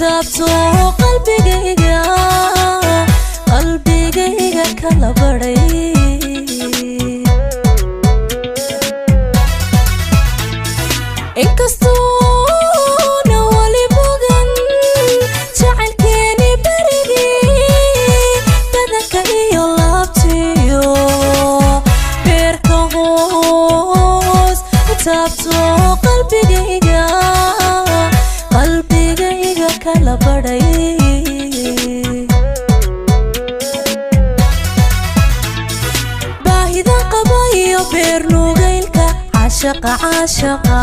taabto qalbigayga kala baray inkastoo na wali bogan jacaylkeeni barigii badanka iyo laabtiyo beerka hoos taabto qalbigayga kala baray baahida qabayo beernugaylka caashaqa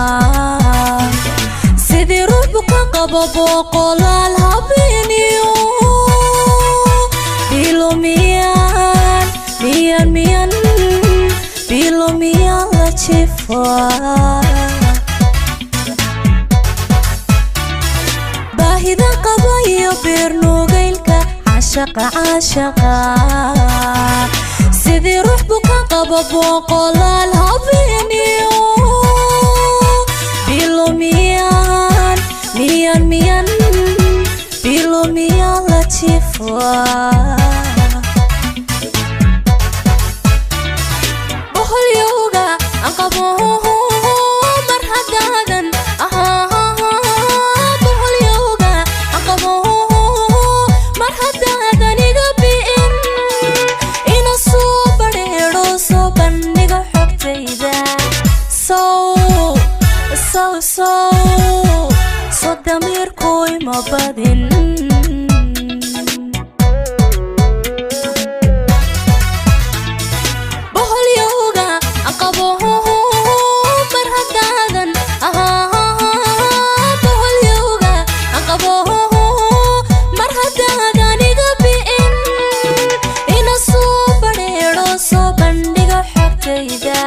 sidii ruuxu ka qabo boqolaal habeeniyo bilomiyaan la jifaa baahida qabayo beernugaylka caashaqa sidii ruuxu ka qabo boqolaal habeeniyo bilomiyaan la jifaa boqolyowga aan qabo mar haddaadan iga bi'in ina soo badheedho soo bandhiga xogtayda soo damiirkuy ma badin boqolyowga aan qabo mar haddaadan boqolyowga aan qabo mar haddaadan iga bi'in ina soo badheedho soo bandhiga xogtayda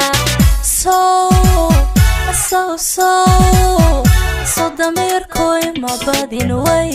soo damiirkuy ma badin way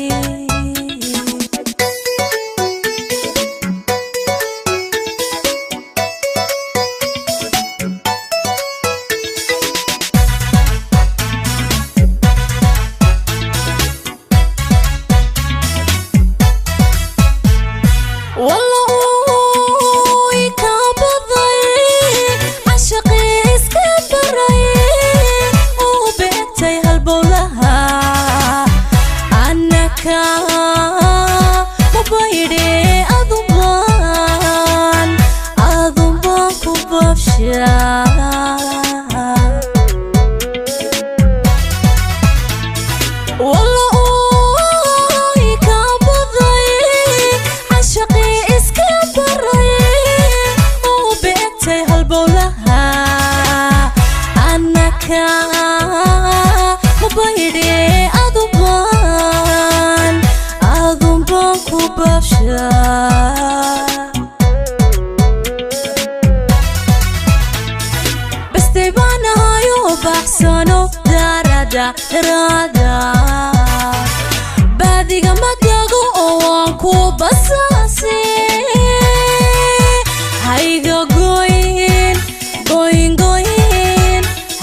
baadiga madago oo waan ku basaase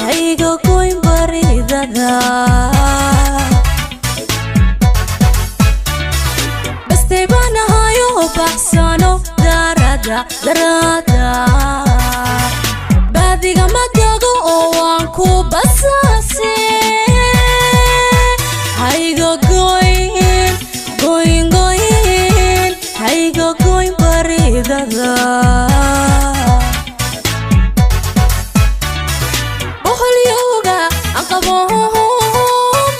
hayga goyn baridada bastay baanahayo baxsano darada baadiga madago oo waan ku basaase hayga goyn baridada boqolyowga aan qabo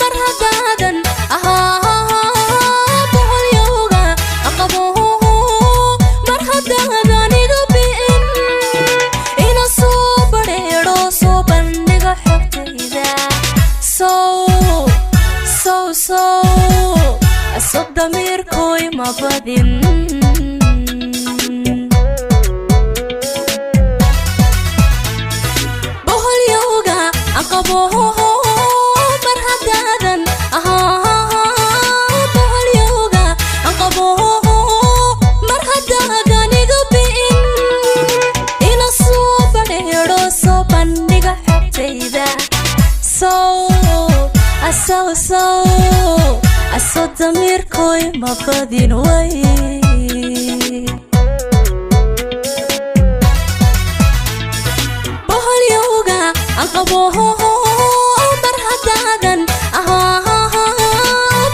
mar haddaadan boqolyowga aan qabo mar haddaadan iga bi'in ina soo badheedho soo bandhiga xogtayda soo damiirkuy ma badin boqolyowga aan qabo mar haddaadan boqolyowga aan qabo mar haddaadan iga bi'in ina soo badheedho soo bandhiga xogtayda so damirkoy ma badin way bahal yoga aqabo mar hadadan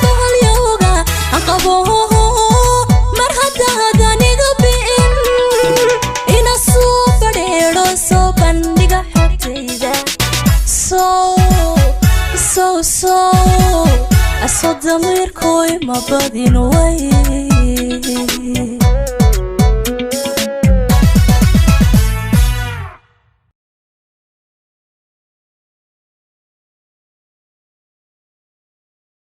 bahal yoga aqabo mar hadadan iga bi'in ina soo badheero soo bandhiga xogtayda so damirkoy ma badin way